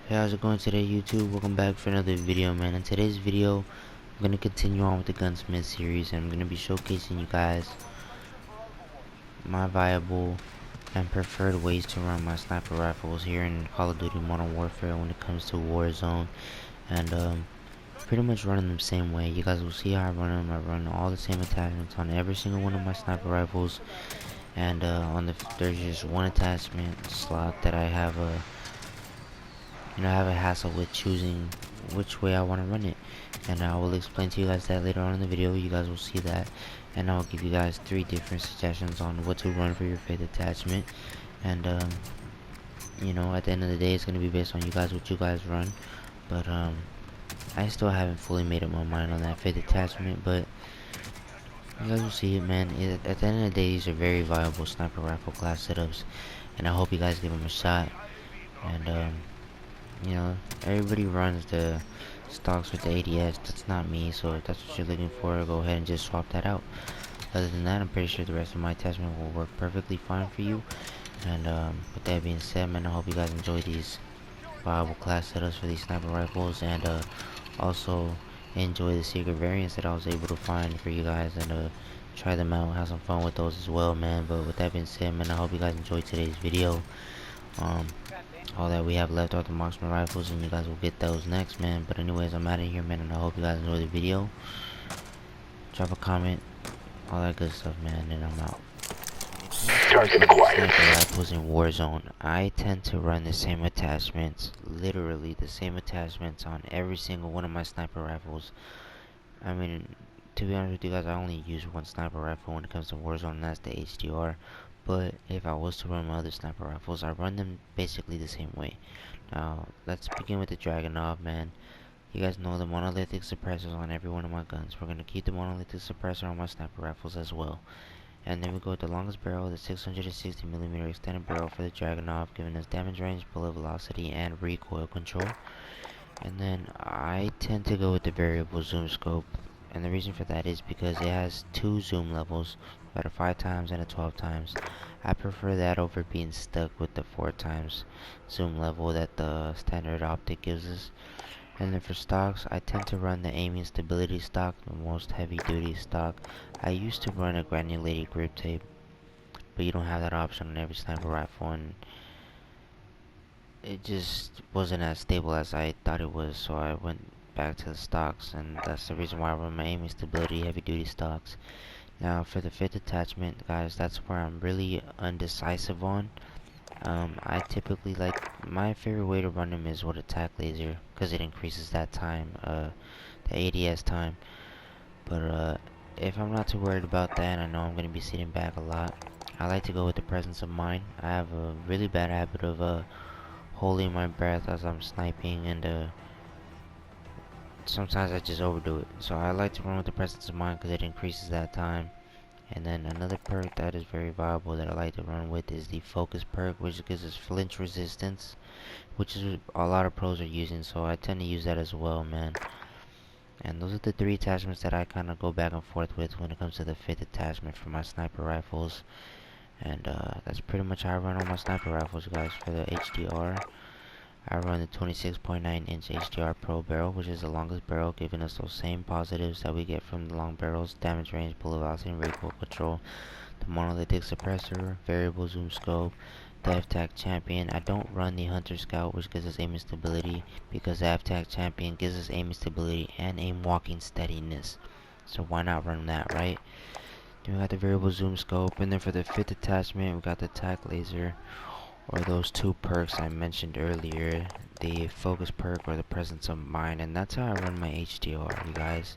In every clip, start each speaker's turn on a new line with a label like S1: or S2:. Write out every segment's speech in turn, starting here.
S1: Hey, how's it going today, YouTube? Welcome back for another video, man. In today's video, I'm gonna continue on with the Gunsmith series, and I'm gonna be showcasing you guys my viable and preferred ways to run my sniper rifles here in Call of Duty Modern Warfare when it comes to Warzone, and pretty much running them same way. You guys will see how I run them. I run all the same attachments on every single one of my sniper rifles, and there's just one attachment slot that I have a hassle with choosing which way I want to run it, and I will explain to you guys that later on in the video. You guys will see that, and I'll give you guys 3 different suggestions on what to run for your faith attachment. And at the end of the day, it's going to be based on you guys, what you guys run. But I still haven't fully made up my mind on that faith attachment, but you guys will see it, man. At the end of the day, these are very viable sniper rifle class setups, and I hope you guys give them a shot. And everybody runs the stocks with the ADS. That's not me, so if that's what you're looking for, go ahead and just swap that out. Other than that, I'm pretty sure the rest of my attachment will work perfectly fine for you. And with that being said, man, I hope you guys enjoy these viable class setups for these sniper rifles, and also enjoy the secret variants that I was able to find for you guys, and try them out, have some fun with those as well, man. But with that being said, man, I hope you guys enjoyed today's video. All that we have left are the marksman rifles, and you guys will get those next, man. But anyways, I'm out of here, man, and I hope you guys enjoy the video. Drop a comment, all that good stuff, man, and I'm out.
S2: Target acquired.
S1: Sniper rifles in Warzone. I tend to run the same attachments, literally the same attachments on every single one of my sniper rifles. I mean, to be honest with you guys, I only use one sniper rifle when it comes to Warzone, and that's the HDR. But if I was to run my other sniper rifles, I run them basically the same way. Now, let's begin with the Dragunov, man. You guys know the monolithic suppressors on every one of my guns. We're going to keep the monolithic suppressor on my sniper rifles as well. And then we go with the longest barrel, the 660mm extended barrel for the Dragunov, giving us damage range, bullet velocity, and recoil control. And then I tend to go with the variable zoom scope, and the reason for that is because it has 2 zoom levels, about a 5 times and a 12 times. I prefer that over being stuck with the 4 times zoom level that the standard optic gives us. And then for stocks, I tend to run the aiming stability stock, the most heavy duty stock. I used to run a granulated grip tape, but you don't have that option on every sniper rifle, and it just wasn't as stable as I thought it was, so I went back to the stocks, and that's the reason why I run my aiming stability heavy duty stocks. Now for the 5th attachment, guys, that's where I'm really undecisive on. I typically my favorite way to run them is with attack laser, because it increases that time, the ADS time. But if I'm not too worried about that, I know I'm going to be sitting back a lot, I like to go with the presence of mind. I have a really bad habit of holding my breath as I'm sniping, and sometimes I just overdo it. So I like to run with the presence of mind because it increases that time. And then another perk that is very viable that I like to run with is the focus perk, which gives us flinch resistance, which is a lot of pros are using, so I tend to use that as well, man. And those are the 3 attachments that I kind of go back and forth with when it comes to the 5th attachment for my sniper rifles. And that's pretty much how I run all my sniper rifles, guys. For the HDR, I run the 26.9-inch HDR Pro barrel, which is the longest barrel, giving us those same positives that we get from the long barrels: damage range, bullet velocity, and recoil control. The monolithic suppressor, variable zoom scope, the FTAC champion. I don't run the Hunter Scout, which gives us aim stability, because the FTAC champion gives us aim stability and aim walking steadiness. So why not run that, right? Then we got the variable zoom scope, and then for the 5th attachment, we got the attack laser, or those 2 perks I mentioned earlier, the focus perk or the presence of mind, and that's how I run my HDR, you guys.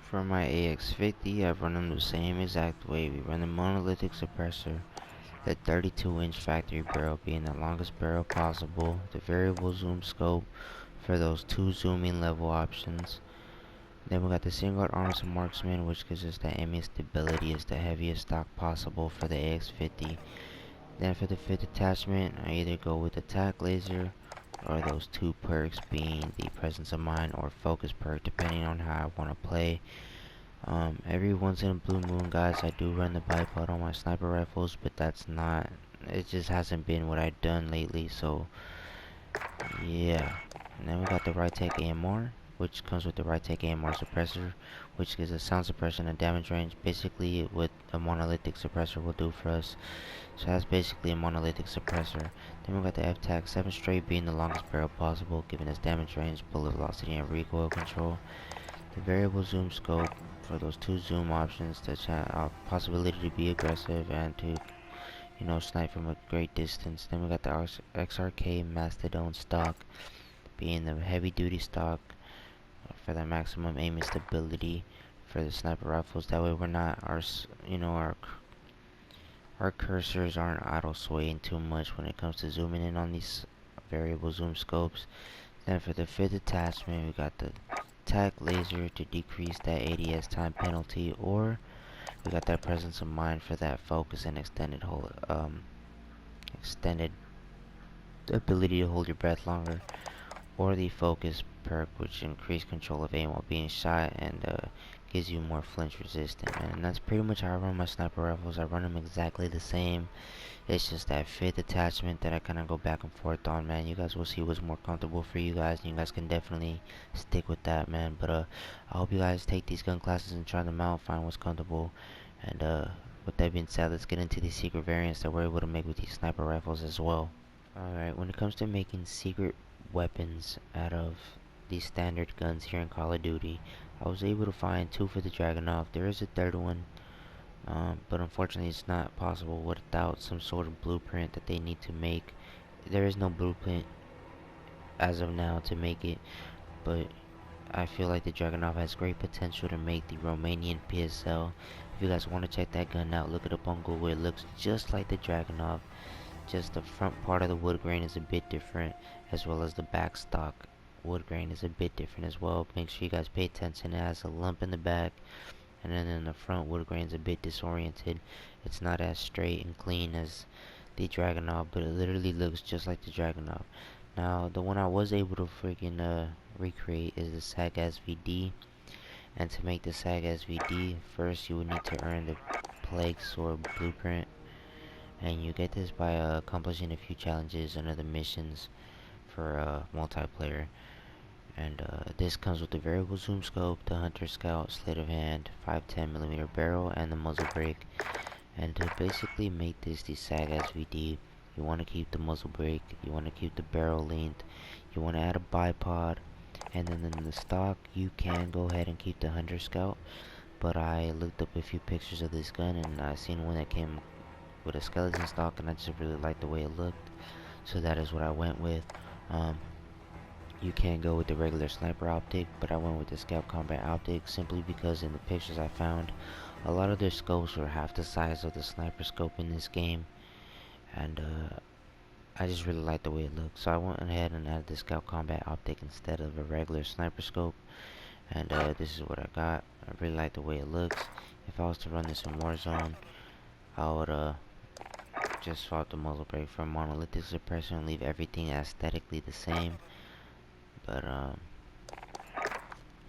S1: For my AX50, I've run them the same exact way. We run the monolithic suppressor, the 32-inch factory barrel being the longest barrel possible, the variable zoom scope for those 2 zooming level options. Then we got the single arms marksman, which gives us the aiming stability as the heaviest stock possible for the AX50. Then for the 5th attachment, I either go with attack laser or those 2 perks being the presence of mind or focus perk, depending on how I want to play. Every once in a blue moon, guys, I do run the bipod on my sniper rifles, but that's not it just hasn't been what I've done lately. So yeah. And then we got the right tech AMR, which comes with the right tech AMR suppressor, which gives us sound suppression and damage range, basically what a monolithic suppressor will do for us. So that's basically a monolithic suppressor. Then we got the F-Tac 7 straight being the longest barrel possible, giving us damage range, bullet velocity, and recoil control. The variable zoom scope for those two zoom options, the possibility to be aggressive and to, snipe from a great distance. Then we got the XRK Mastodon stock, being the heavy duty stock for the maximum aim and stability for the sniper rifles. That way we're not, our cursors aren't auto swaying too much when it comes to zooming in on these variable zoom scopes. Then for the fifth attachment, we got the tac laser to decrease that ADS time penalty, or we got that presence of mind for that focus and extended ability to hold your breath longer, or the focus perk, which increase control of aim while being shot and gives you more flinch resistant, man. And that's pretty much how I run my sniper rifles. I run them exactly the same. It's just that fifth attachment that I kind of go back and forth on, man. You guys will see what's more comfortable for you guys, and you guys can definitely stick with that, man. But I hope you guys take these gun classes and try them out, find what's comfortable. And with that being said, let's get into these secret variants that we're able to make with these sniper rifles as well. Alright, when it comes to making secret weapons out of these standard guns here in Call of Duty, I was able to find two for the Dragunov. There is a third one, but unfortunately it's not possible without some sort of blueprint that they need to make. There is no blueprint as of now to make it, but I feel like the Dragunov has great potential to make the Romanian PSL. If you guys want to check that gun out, look it up on Google. It looks just like the Dragunov. Just the front part of the wood grain is a bit different, as well as the back stock wood grain is a bit different as well. Make sure you guys pay attention. It has a lump in the back, and then in the front wood grain is a bit disoriented. It's not as straight and clean as the Dragunov, but it literally looks just like the Dragunov. Now, the one I was able to freaking recreate is the SAG SVD. And to make the SAG SVD, first you would need to earn the Plague Sword Blueprint. And you get this by accomplishing a few challenges and other missions for multiplayer. And this comes with the variable zoom scope, the hunter scout, sleight of hand, 510mm barrel, and the muzzle brake. And to basically make this the SAG SVD, you want to keep the muzzle brake, you want to keep the barrel length, you want to add a bipod, and then in the stock you can go ahead and keep the hunter scout. But I looked up a few pictures of this gun and I seen one that came with a skeleton stock, and I just really liked the way it looked, so that is what I went with. You can go with the regular sniper optic, but I went with the scout combat optic simply because in the pictures I found, a lot of their scopes were half the size of the sniper scope in this game, and I just really liked the way it looked, so I went ahead and added the scout combat optic instead of a regular sniper scope. And this is what I got. I really like the way it looks. If I was to run this in Warzone, I would just swap the muzzle brake for monolithic suppression and leave everything aesthetically the same. But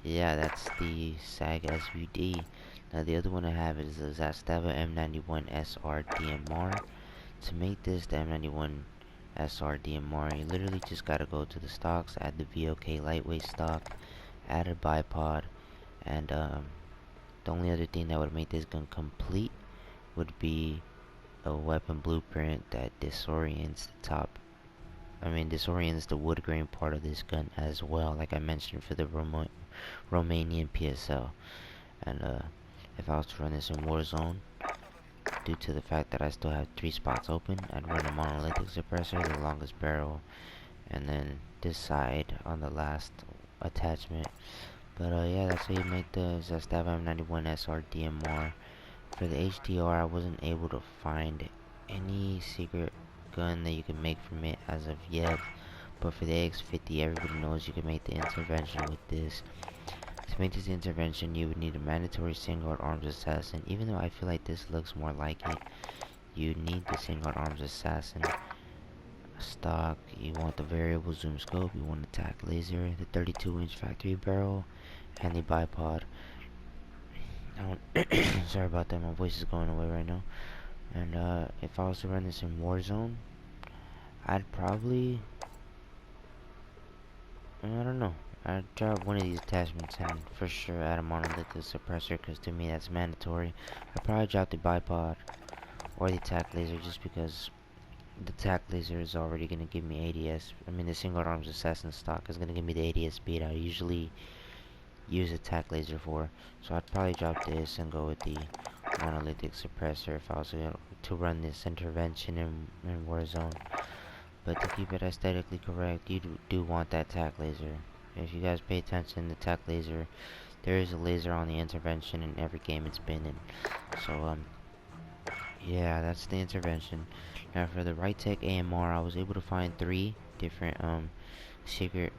S1: yeah, that's the SAG SVD. Now the other one I have is the Zastava M91 SR DMR. To make this the M91 SR DMR, you literally just gotta go to the stocks, add the VOK lightweight stock, add a bipod, and the only other thing that would make this gun complete would be a weapon blueprint that disorients the wood grain part of this gun as well, like I mentioned for the Romanian PSL. And if I was to run this in Warzone, due to the fact that I still have 3 spots open, I'd run a monolithic suppressor, the longest barrel, and then this side on the last attachment. But yeah, that's how you make the Zastava M91 SR DMR. For the HDR, I wasn't able to find any secret gun that you can make from it as of yet. But for the AX50, everybody knows you can make the intervention with this. To make this intervention, you would need a mandatory single arms assassin. Even though I feel like this looks more like it, you need the single arms assassin stock. You want the variable zoom scope, you want the tac laser, the 32-inch factory barrel, and the bipod. Sorry about that, my voice is going away right now. And if I was to run this in Warzone, I'd probably, I don't know. I'd drop one of these attachments and for sure add a monolithic suppressor, because to me that's mandatory. I'd probably drop the bipod or the attack laser, just because the attack laser is already going to give me ADS. I mean, the single arms assassin stock is going to give me the ADS speed I usually use attack laser for. So I'd probably drop this and go with the monolithic suppressor if I was to run this intervention in Warzone. But to keep it aesthetically correct, you do want that attack laser. If you guys pay attention, the attack laser, there is a laser on the intervention in every game it's been in. So yeah, that's the intervention. Now for the right tech AMR, I was able to find 3 different secret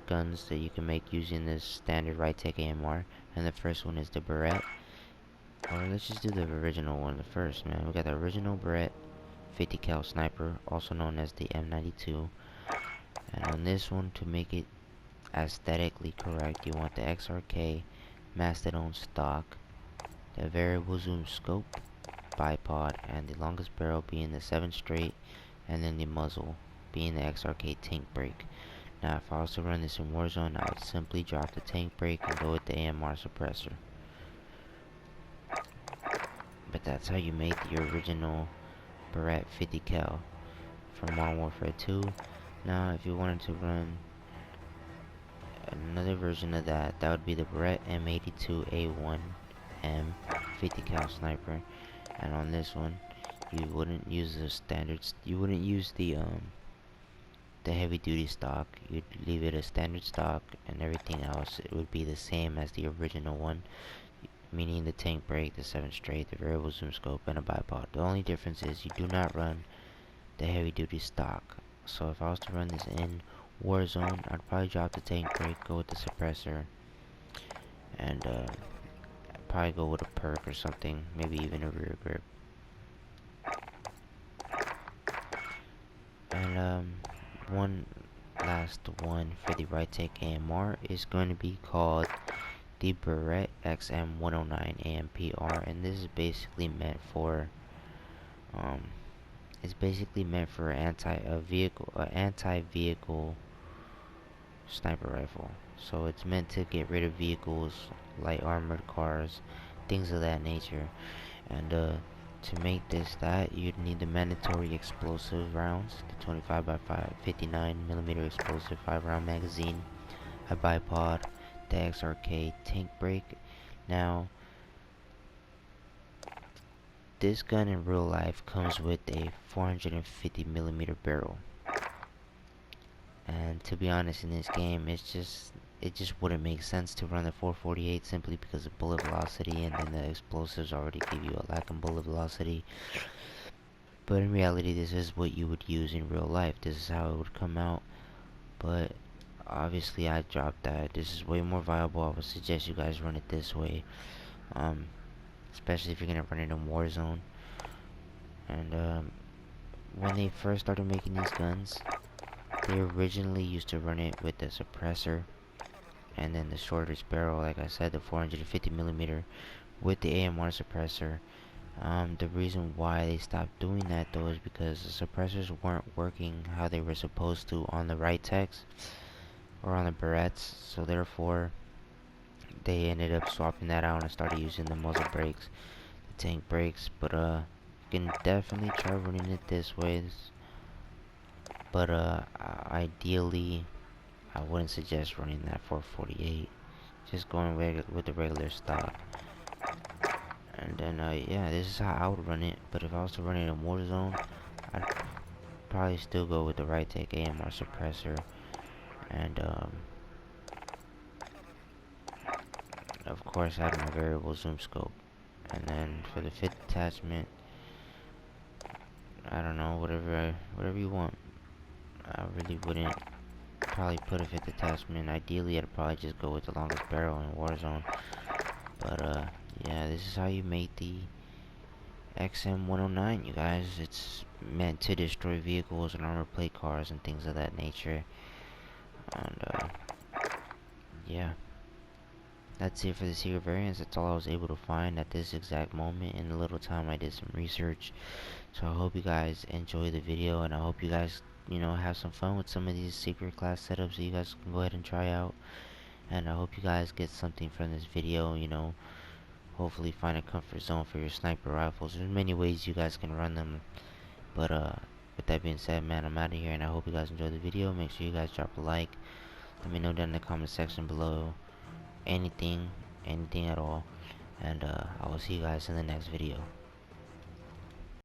S1: guns that you can make using this standard right tech AMR. And the first one is the Barrett. Or let's just do the original one first, man. We got the original Barrett 50 cal sniper, also known as the M92. And on this one, to make it aesthetically correct, you want the XRK Mastodon stock, the variable zoom scope, bipod, and the longest barrel being the 7 straight, and then the muzzle being the XRK tank brake. Now if I was to run this in Warzone, I would simply drop the tank brake and go with the AMR suppressor. But that's how you make the original Barrett 50 cal from Modern Warfare 2. Now if you wanted to run another version of that, that would be the Barrett M82A1M 50 cal sniper. And on this one, you wouldn't use the standards. You wouldn't use the heavy duty stock. You'd leave it a standard stock, and everything else it would be the same as the original one. Meaning the tank brake, the 7 straight, the variable zoom scope, and a bipod. The only difference is you do not run the heavy duty stock. So if I was to run this in Warzone, I'd probably drop the tank brake, go with the suppressor, and probably go with a perk or something, maybe even a rear grip. And one last one for the right take AMR is going to be called the Barrett XM109 AMPR, and this is basically meant for anti-vehicle sniper rifle. So it's meant to get rid of vehicles, light armored cars, things of that nature. And to make this you'd need the mandatory explosive rounds, the 25 by 59 millimeter explosive 5-round magazine, a bipod, the XRK tank brake. Now, this gun in real life comes with a 450 millimeter barrel. And to be honest, in this game, it just wouldn't make sense to run the 448 simply because of bullet velocity, and then the explosives already give you a lack in bullet velocity. But in reality, this is what you would use in real life. This is how it would come out. But obviously, I dropped that. This is way more viable. I would suggest you guys run it this way, especially if you're gonna run it in Warzone. And when they first started making these guns, they originally used to run it with the suppressor and then the shortest barrel, like I said, the 450 millimeter with the AMR suppressor. The reason why they stopped doing that though is because the suppressors weren't working how they were supposed to on the right techs or on the Barretts, so therefore they ended up swapping that out and started using the muzzle brakes, the tank brakes. But you can definitely try running it this way. But ideally, I wouldn't suggest running that 448. Just going with the regular stock. And then yeah, this is how I would run it. But if I was to run it in Warzone, I'd probably still go with the right take AMR suppressor. And of course, I have my variable zoom scope. And then for the fifth attachment, I don't know, whatever you want. I really wouldn't probably put a fifth attachment. Ideally, I'd probably just go with the longest barrel in Warzone. But yeah, this is how you make the XM109, you guys. It's meant to destroy vehicles and armor plate cars and things of that nature. And yeah. that's it for the secret variants. That's all I was able to find at this exact moment. In a little time, I did some research. So I hope you guys enjoy the video, and I hope you guys, have some fun with some of these secret class setups that you guys can go ahead and try out. And I hope you guys get something from this video, hopefully find a comfort zone for your sniper rifles. There's many ways you guys can run them. But with that being said, man, I'm out of here, and I hope you guys enjoyed the video. Make sure you guys drop a like. Let me know down in the comment section below anything at all. And I will see you guys in the next video.